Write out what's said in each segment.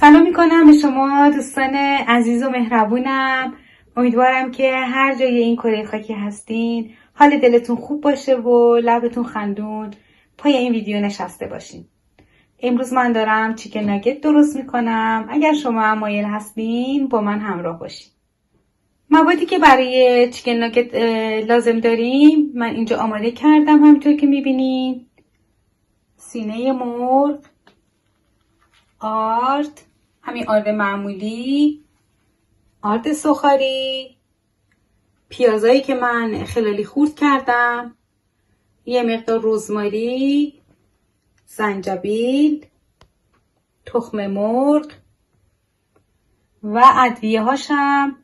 سلام میکنم به شما دوستان عزیز و مهربونم. امیدوارم که هر جای این کره خاکی هستین حال دلتون خوب باشه و لبتون خندون پای این ویدیو نشسته باشین. امروز من دارم چیکن ناگت درست میکنم. اگر شما هم مایل هستین با من همراه باشین. موادی که برای چیکن ناگت لازم داریم من اینجا آماده کردم. همینطور که میبینین سینه مرغ، آرد، همین آرد معمولی، آرد سوخاری، پیازایی که من خلالی خورد کردم، یه مقدار رزماری، زنجبیل، تخم مرغ و ادویه هاشم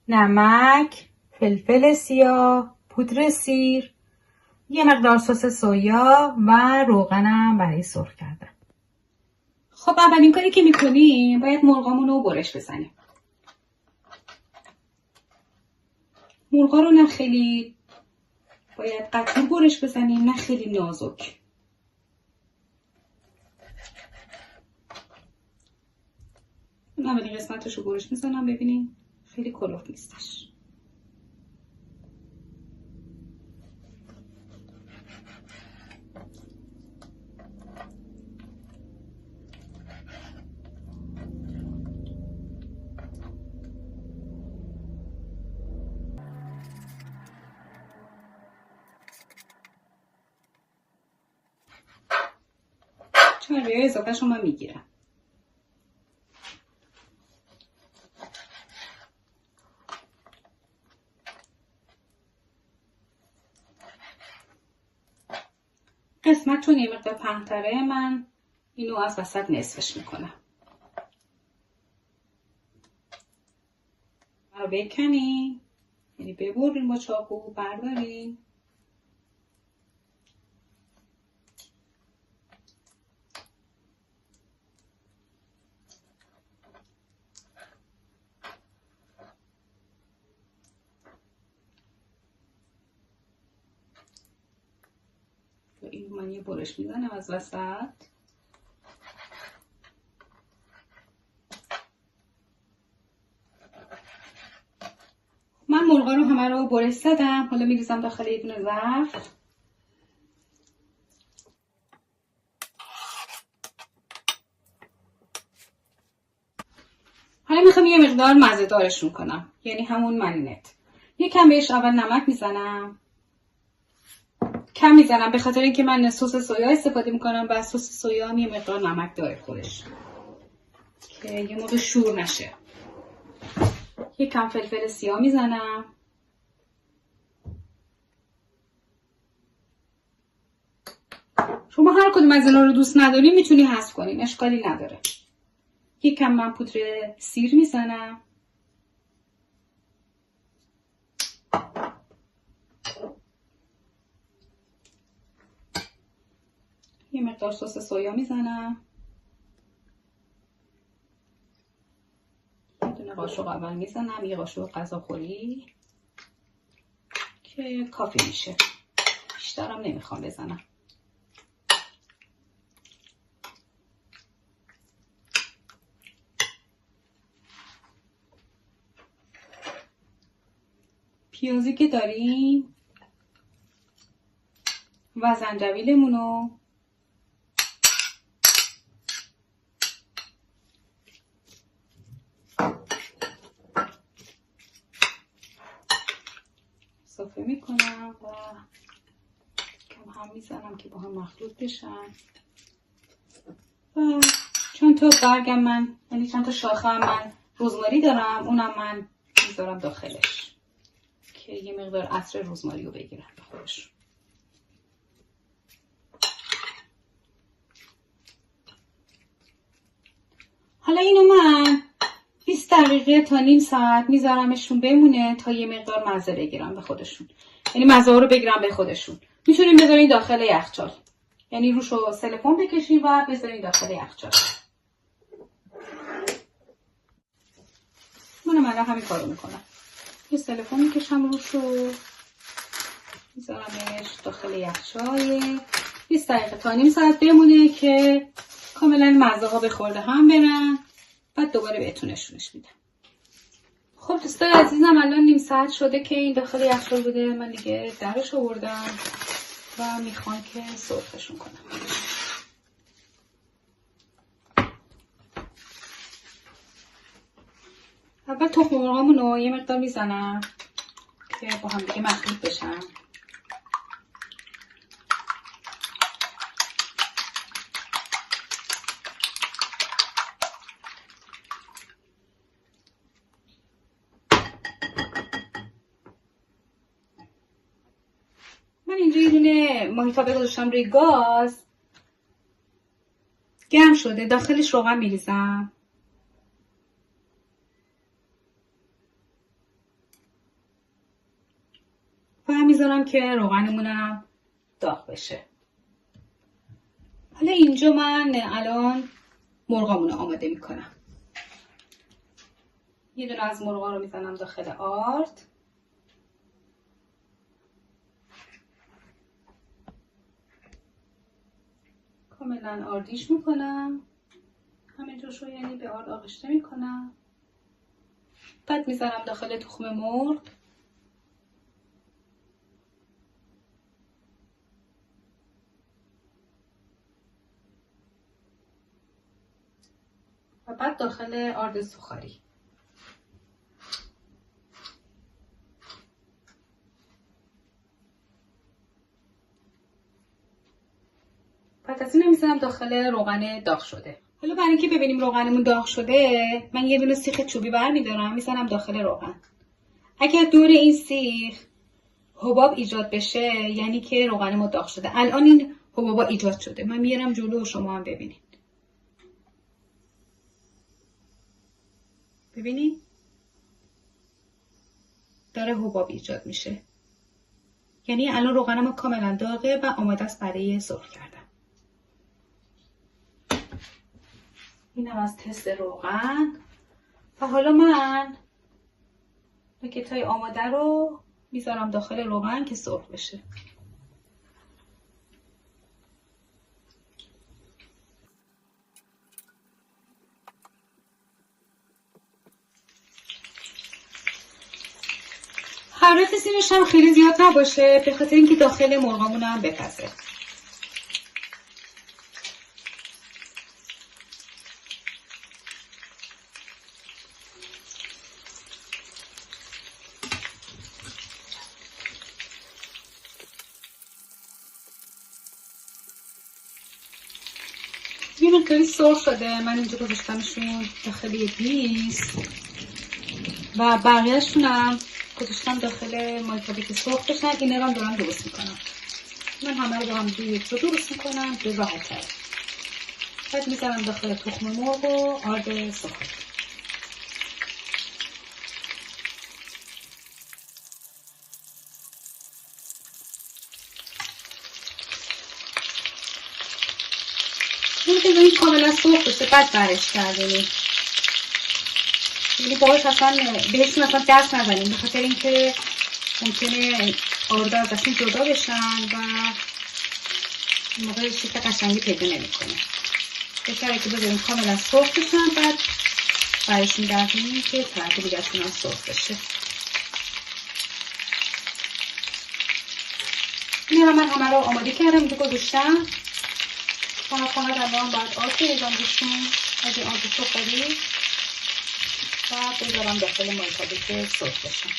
نمک، فلفل سیاه، پودر سیر، یه مقدار سس سویا و روغنم برای سرخ کردم. خب اولین کاری که میکنیم باید مرغامون رو برش بزنیم. مرغا رو نه خیلی باید قطور برش بزنیم نه خیلی نازک. من اولین قسمتش رو برش میزنم. ببینین خیلی کلوف نیستش. چربی اضافه‌ش رو من میگیرم. قسمت چون یه مقدار پهن‌تره من اینو از وسط نصفش میکنم. رو بکنین، یعنی ببرین با چاقو، بردارین. این من یه برش میزنم از وسط. من مرغا رو همه رو برش زدم. حالا میریزم داخل یه دونه ظرف. حالا میخوام یه مقدار مزه دارشون کنم، یعنی همون مرینت. یکم بهش اول نمک میزنم، کم میزنم به خاطر اینکه من سس سویا استفاده میکنم و سس سویا هم یه مقدار نمک داره خودش که یه موقع شور نشه. یکم فلفل سیاه میزنم. شما هر کدوم از اینا رو دوست ندارین میتونی حذف کنین، اشکالی نداره. یکم من پودر سیر میزنم. یه مقدار سس سویا میزنم. یه دونه قاشق اول میزنم، یه قاشق غذاخوری که کافی میشه. بیشترم نمیخوام بزنم. پیازی که داریم و زنجبیلمونو اضافه میکنم و کم هم میزنم که با هم مخلوط بشن. و چند تا برگم من، یعنی چند تا شاخه هم من رزماری دارم، اونم من میذارم داخلش که یه مقدار عطر رزماری رو بگیرم به خودش. حالا اینو من 20 دقیقه تا نیم ساعت میذارمشون بمونه تا یه مقدار مزه بگیرم به خودشون، یعنی مزه ها رو بگیرم به خودشون. میتونین بذارین داخل یخچال، یعنی روشو سیلیکون بکشین و بذارین داخل یخچال. منم الان همین کارو میکنم. یه سیلیکون میکشم روشو، میذارمش داخل یخچال 20 دقیقه تا نیم ساعت بمونه که کاملا مزه ها به خورده هم برن بعد دوباره بهتون نشونش میدم. خب دوستان عزیزم الان نیم ساعت شده که این داخل یخچال بوده. من دیگه درش آوردم و میخوام که سرخشون کنم. اول تخم مرغامون رو یه مقدار میزنم که با هم دیگه مخلوط بشن. من اینجا یه دونه ماهیتابه گذاشتم روی گاز، گرم شده، داخلش روغن میریزم. و میذارم که روغنمونم داغ بشه. حالا اینجا من الان مرغامون رو آماده میکنم. یه دونه از مرغا رو میزنم داخل آرد. کاملا آردیش میکنم. همه جاشو یعنی به آرد آغشته میکنم. بعد میزنم داخل تخم مرغ. و بعد داخل آرد سوخاری. بعد از این میزنم داخل روغن داغ شده. حالا برای اینکه ببینیم روغنمون داغ شده، من یه دونه سیخ چوبی برمیدارم، میزنم داخل روغن. اگر دور این سیخ حباب ایجاد بشه یعنی که روغن ما داغ شده. الان این حبابا ایجاد شده. من میارم جلو و شما هم ببینید. ببینید داره حباب ایجاد میشه. یعنی الان روغن ما کاملا داغه و آماده است برای سرخ کردن. اینم از تست روغن. و حالا من نکتای آماده رو میذارم داخل روغن که سرخ بشه. حرارت سیمش هم خیلی زیاد نباشه به خاطر اینکه داخل مرغامون هم بپزه. یه مقداری سرخ شده. من اینجا گذاشتمشون داخل یه دیس و بقیه‌شونم گذاشتم داخل مایتابه که سرخ بشن. اینا رو هم دارم درست میکنم. من همه رو با هم دیگه درست میکنم به راحت تر. بعد میذارم داخل تخم مرغ و آرد سرخ. این کاملا سرخ بشه بعد برش کردنی. یعنی باهاش اصلا بهشون اصلا دست نزنیم به خاطر اینکه ممکنه آردا از دستین جدا بشن و این موقع شکل قشنگی پیدا نمیکنه. بهتره که بذاریم کاملا سرخ بشن بعد برشون گردونیم که طرف دیگه‌شون هم سرخ بشه. این من همه رو آماده کردم اینجا گذاشتم. فقط الان باید آب بریزم روشون از این آب سرخی و بذارم داخل مایتابه که سرخ بشن.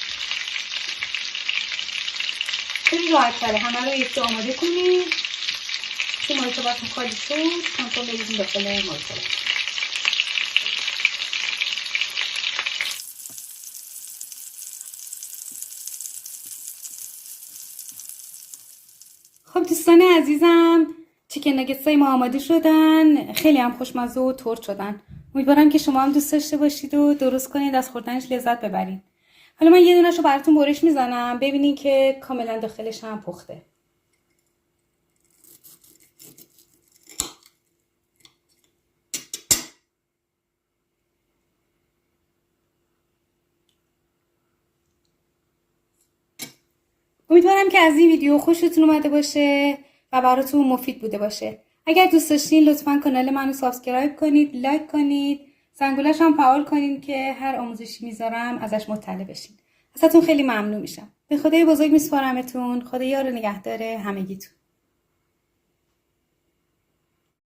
خیلی راحت تره. همه رو یک جا آماده کنیم که مایتابه‌تون خالی شد همچون بریزیم داخل مایتابه. خب دوستان عزیزم چیکن ناگتسای ما آماده شدن. خیلی هم خوشمزه و ترد شدن. امیدوارم که شما هم دوست داشته باشید و درست کنید از خوردنش لذت ببرید. حالا من یه دونه‌شو براتون برش میزنم ببینین که کاملا داخلش هم پخته. امیدوارم که از این ویدیو خوشتون اومده باشه و براتون مفید بوده باشه. اگر دوست داشتین لطفاً کانال منو سابسکرایب کنید، لایک کنید، زنگولش هم فعال کنین که هر آموزشی میذارم ازش مطلع بشین. ازتون خیلی ممنون میشم. به خدای بزرگ میسپارمتون. خدا یار و نگهدار همگیتون.